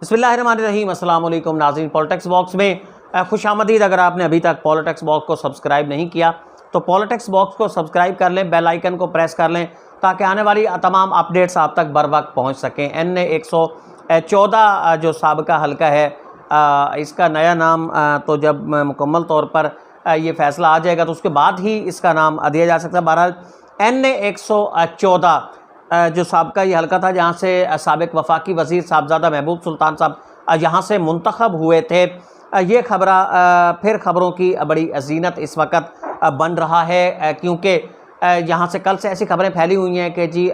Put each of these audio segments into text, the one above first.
बिस्मिल्लाहिर्रहमानिर्रहीम। अस्सलाम वालेकुम नाज़रीन, पॉलिटिक्स बॉक्स में खुशामदीद। अगर आपने अभी तक पॉलिटिक्स बॉक्स को सब्सक्राइब नहीं किया तो पॉलिटिक्स बॉक्स को सब्सक्राइब कर लें, बेल आइकन को प्रेस कर लें ताकि आने वाली तमाम अपडेट्स आप तक बर वक्त पहुँच सकें। NA 114 जो साबिका हल्का है, इसका नया नाम तो जब मुकम्मल तौर पर ये फ़ैसला आ जाएगा तो उसके बाद ही इसका नाम दिया जा सकता है। बहरहाल NA 114 जो साबिका ये हल्का था जहाँ से साबिक वफाकी वज़ीर साहबज़ादा महबूब सुल्तान साहब यहाँ से मुंतखब हुए थे। ये फिर ख़बरों की बड़ी ज़ीनत इस वक्त बन रहा है, क्योंकि यहाँ से कल से ऐसी खबरें फैली हुई हैं कि जी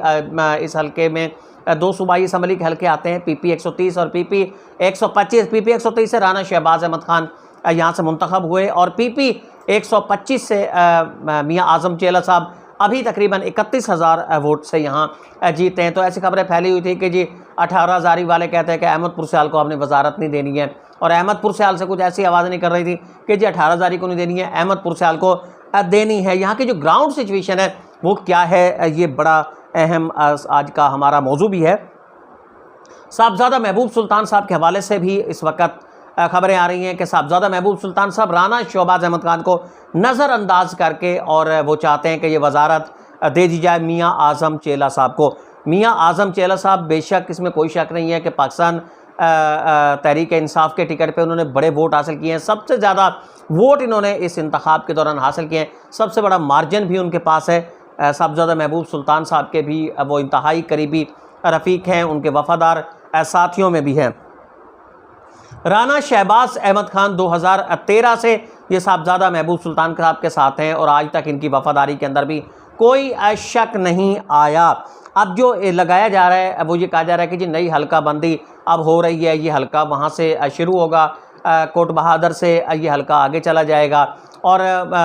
इस हल्के में दो सूबाई असम्बली के हल्के आते हैं, PP 130 और PP 125। PP 130 से राना शहबाज अहमद खान यहाँ से मुंतखब हुए और PP 125 से मियाँ आज़म चेला साहब अभी तकरीबन 31,000 वोट से यहाँ जीते हैं। तो ऐसी खबरें फैली हुई थी कि जी 18 हज़ारी वाले कहते हैं कि अहमदपुर सियाल को आपने वजारत नहीं देनी है, और अहमदपुर सियाल से कुछ ऐसी आवाज़ नहीं कर रही थी कि जी 18 हज़ारी को नहीं देनी है, अहमदपुर सियाल को देनी है। यहाँ की जो ग्राउंड सिचुएशन है वो क्या है, ये बड़ा अहम आज का हमारा मौजू भी है। साहबज़ादा महबूब सुल्तान साहब के हवाले से भी इस वक्त खबरें आ रही हैं कि साहबज़ादा महबूब सुल्तान साहब राना शहबाज अहमद खान को नज़रअंदाज करके और वो चाहते हैं कि ये वजारत दे दी जाए मियाँ आज़म चेला साहब को। मियाँ आज़म चेला साहब बेशक इसमें कोई शक नहीं है कि पाकिस्तान तहरीक इंसाफ के टिकट पे उन्होंने बड़े वोट हासिल किए हैं। सबसे ज़्यादा वोट इन्होंने इस इंतखाब के दौरान हासिल किए हैं, सबसे बड़ा मार्जिन भी उनके पास है। साहबज़ादा महबूब सुल्तान साहब के भी वो इंतहाई करीबी रफ़ीक हैं, उनके वफ़ादार साथियों में भी हैं। राना शहबाज अहमद खान 2013 से ये साहबज़ादा महबूब सुल्तान साहब के साथ हैं और आज तक इनकी वफ़ादारी के अंदर भी कोई शक नहीं आया। अब जो लगाया जा रहा है वो ये कहा जा रहा है कि जी नई हल्का बंदी अब हो रही है, ये हल्का वहाँ से शुरू होगा, कोट बहादुर से ये हल्का आगे चला जाएगा और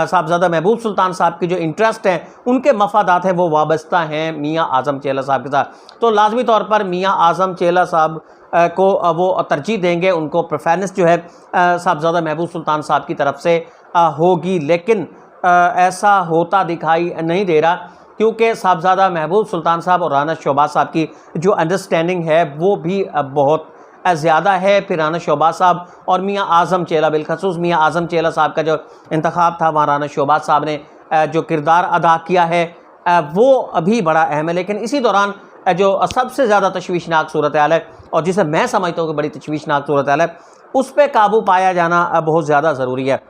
साहबज़ादा महबूब सुल्तान साहब की जो इंटरेस्ट हैं, उनके मफादात हैं, वो वाबस्ता हैं मियाँ आज़म चेला साहब के साथ। तो लाजमी तौर पर मियाँ आज़म चेला साहब को वो तरजीह देंगे, उनको प्रेफरेंस जो है साहबज़ादा महबूब सुल्तान साहब की तरफ से होगी। लेकिन ऐसा होता दिखाई नहीं दे रहा, क्योंकि साहबज़ादा महबूब सुल्तान साहब और राना शहबाज साहब की जो अंडरस्टैंडिंग है वो भी बहुत ज़्यादा है। फिर राना शहबाज साहब और मियाँ आज़म चेला, बिलखसूस मियाँ आज़म चेला साहब का जो इंतखाब था, वहाँ राना शहबाज साहब ने जो किरदार अदा किया है वो अभी बड़ा अहम है। लेकिन इसी दौरान जो सबसे ज़्यादा तशवीशनाक सूरत हाल है और जिसे मैं समझता हूँ कि बड़ी तशवीशनाक सूरत हाल है, उस पर काबू पाया जाना बहुत ज़्यादा ज़रूरी है।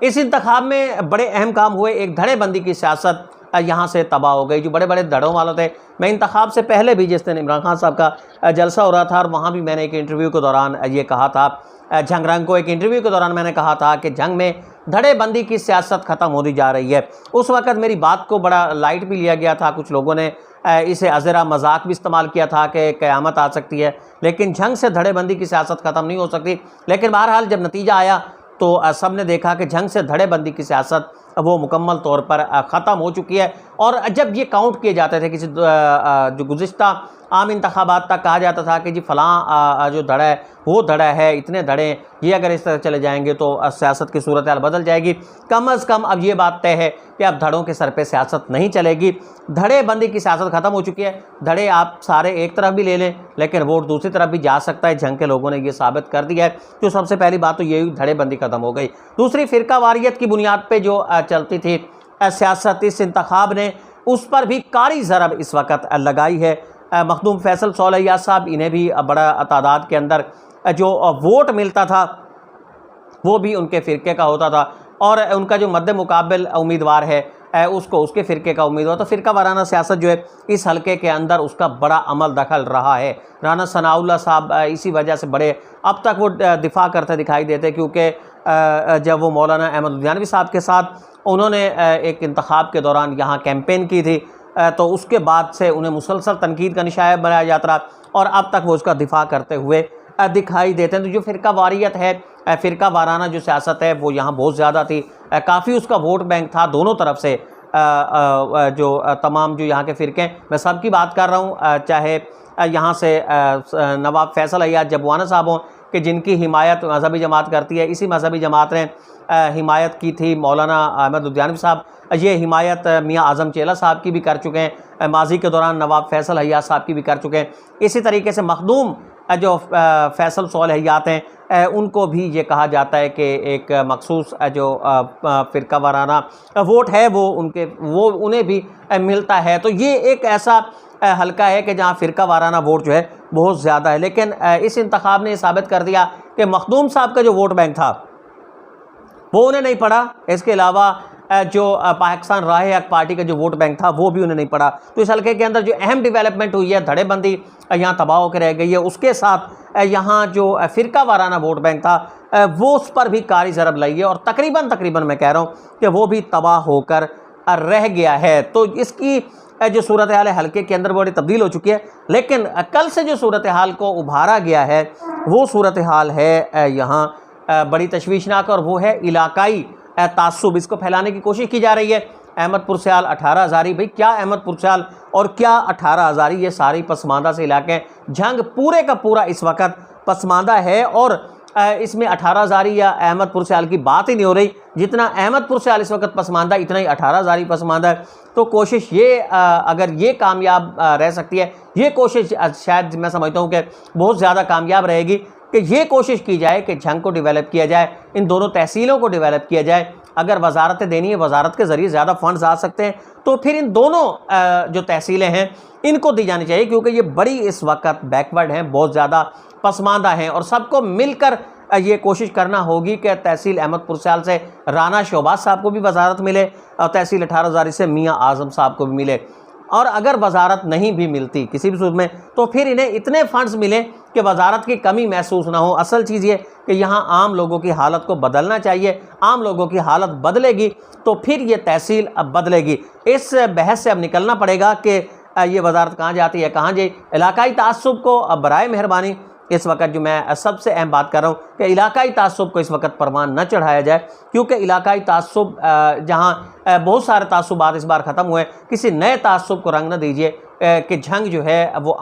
इस इंतखाब में बड़े अहम काम हुए। एक धड़ेबंदी की सियासत यहाँ से तबाह हो गई। जो बड़े बड़े धड़ों वाले थे, मैं इंतखाब से पहले भी जिस दिन इमरान खान साहब का जलसा हो रहा था और वहाँ भी मैंने एक इंटरव्यू के दौरान ये कहा था, जंग रंग को एक इंटरव्यू के दौरान मैंने कहा था कि जंग में धड़ेबंदी की सियासत ख़त्म होती जा रही है। उस वक़्त मेरी बात को बड़ा लाइट भी लिया गया था, कुछ लोगों ने इसे अज़रा मजाक भी इस्तेमाल किया था कि क़यामत आ सकती है, लेकिन जंग से धड़ेबंदी की सियासत ख़त्म नहीं हो सकती। लेकिन बहरहाल जब नतीजा आया तो सब ने देखा कि जंग से धड़ेबंदी की सियासत वो मुकम्मल तौर पर ख़त्म हो चुकी है। और जब ये काउंट किए जाते थे किसी जो गुज़िश्ता आम इंतखाबात तक कहा जाता था कि जी फ़लाँ जो धड़ा है वो धड़ा है, इतने धड़े, ये अगर इस तरह चले जाएंगे तो सियासत की सूरत हाल बदल जाएगी। कम अज़ कम अब ये बात तय है कि अब धड़ों के सर पे सियासत नहीं चलेगी, धड़ेबंदी की सियासत ख़त्म हो चुकी है। धड़े आप सारे एक तरफ भी ले लें लेकिन वोट दूसरी तरफ भी जा सकता है, जंग के लोगों ने ये साबित कर दिया है। तो सबसे पहली बात तो यही, धड़ेबंदी ख़त्म हो गई। दूसरी, फ़िरका वारियत की बुनियाद पर जो चलती थी सियासत, इस इंतखाब ने उस पर भी कारी ज़रब इस वक्त लगाई है। मखदूम फैसल सोलैया साहब, इन्हें भी बड़ा तादाद के अंदर जो वोट मिलता था वो भी उनके फ़िरके का होता था और उनका जो मद्दे मुकाबिल उम्मीदवार है उसको उसके फ़िरके का उम्मीदवार। तो फ़िरका वाराना सियासत जो है इस हलके के अंदर उसका बड़ा अमल दखल रहा है। राना सनाउल्लाह साहब इसी वजह से बड़े अब तक वो दिफा करते दिखाई देते, क्योंकि जब वो मौलाना अहमद लुधियानवी साहब के साथ उन्होंने एक इंतखाब के दौरान यहाँ कैंपेन की थी, तो उसके बाद से उन्हें मुसलसल तनकीद का निशाना बनाया जाता रहा और अब तक वो उसका दिफा करते हुए दिखाई देते हैं। तो जो फ़िरका वारियत है, फ़िरका वाराना जो सियासत है वो यहाँ बहुत ज़्यादा थी, काफ़ी उसका वोट बैंक था दोनों तरफ से। जो तमाम जो यहाँ के फ़िरके, मैं सब की बात कर रहा हूँ, चाहे यहाँ से नवाब फैसल अय्याज जबवाना साहब हों कि जिनकी हिमायत मजहबी जमात करती है, इसी मजहबी जमात ने हिमायत की थी मौलाना अहमद लुधियानवी साहब, ये हिमायत मियाँ आज़म चेला साहब की भी कर चुके हैं, माजी के दौरान नवाब फैसल अय्याज साहब की भी कर चुके हैं। इसी तरीके से मखदूम जो फैसल सोलहियात हैं उनको भी ये कहा जाता है कि एक मखसूस जो फ़िरका वाराना वोट है वो उन्हें भी मिलता है। तो ये एक ऐसा हल्का है कि जहाँ फ़िरका वाराना वोट जो है बहुत ज़्यादा है। लेकिन इस इंतखाब ने साबित कर दिया कि मखदूम साहब का जो वोट बैंक था वो उन्हें नहीं पड़ा। इसके अलावा जो पाकिस्तान राह हक पार्टी का जो वोट बैंक था वो भी उन्हें नहीं पड़ा। तो इस हल्के के अंदर जो अहम डेवलपमेंट हुई है, धड़ेबंदी यहाँ तबाह होकर रह गई है, उसके साथ यहाँ जो फ़िरका वाराना वोट बैंक था वो उस पर भी कारी ज़रब लगी है और तकरीबन मैं कह रहा हूँ कि वो भी तबाह होकर रह गया है। तो इसकी जो सूरत हाल है हल्के के अंदर बड़ी तब्दील हो चुकी है। लेकिन कल से जो सूरत हाल को उभारा गया है वो सूरत हाल है यहाँ बड़ी तशवीशनाक, और वो है इलाकाई तासुब। इसको फैलाने की कोशिश की जा रही है। अहमदपुर स्याल 18 हज़ारी, भाई क्या अहमदपुर स्याल और क्या 18 हज़ारी, ये सारी पसमानदा से इलाके हैं। झंग पूरे का पूरा इस वक्त पसमानदा है और इसमें 18 हज़ारी या अहमदपुर स्याल की बात ही नहीं हो रही। जितना अहमदपुर स्याल इस वक्त पसमानदा, इतना ही 18 हज़ारी पसमानदा है। तो कोशिश ये अगर ये कामयाब रह सकती है, ये कोशिश शायद मैं समझता हूँ कि बहुत ज़्यादा कामयाब रहेगी कि ये कोशिश की जाए कि झंग को डेवलप किया जाए, इन दोनों तहसीलों को डेवलप किया जाए। अगर वजारतें देनी है, वजारत के ज़रिए ज़्यादा फंड्स आ सकते हैं, तो फिर इन दोनों जो तहसीलें हैं इनको दी जानी चाहिए, क्योंकि ये बड़ी इस वक्त बैकवर्ड हैं, बहुत ज़्यादा पसमानदा हैं। और सबको मिलकर ये कोशिश करना होगी कि तहसील अहमदपुर स्याल से राना शहबाज साहब को भी वजारत मिले और तहसील 18 हज़ारी से मियाँ आज़म साहब को भी मिले। और अगर वजारत नहीं भी मिलती किसी भी सूरत में, तो फिर इन्हें इतने फंड्स मिले कि वजारत की कमी महसूस ना हो। असल चीज़ ये कि यहाँ आम लोगों की हालत को बदलना चाहिए। आम लोगों की हालत बदलेगी तो फिर ये तहसील अब बदलेगी। इस बहस से अब निकलना पड़ेगा कि ये वजारत कहाँ जाती है, कहाँ जाए। इलाकाई तासुब को अब बराए मेहरबानी, इस वक्त जो मैं सबसे अहम बात कर रहा हूँ कि इलाकाई तासुब को इस वक्त परवान न चढ़ाया जाए, क्योंकि इलाकाई तासुब जहाँ बहुत सारे तासुबात इस बार ख़त्म हुए, किसी नए तासुब को रंग न दीजिए कि झंग जो है वो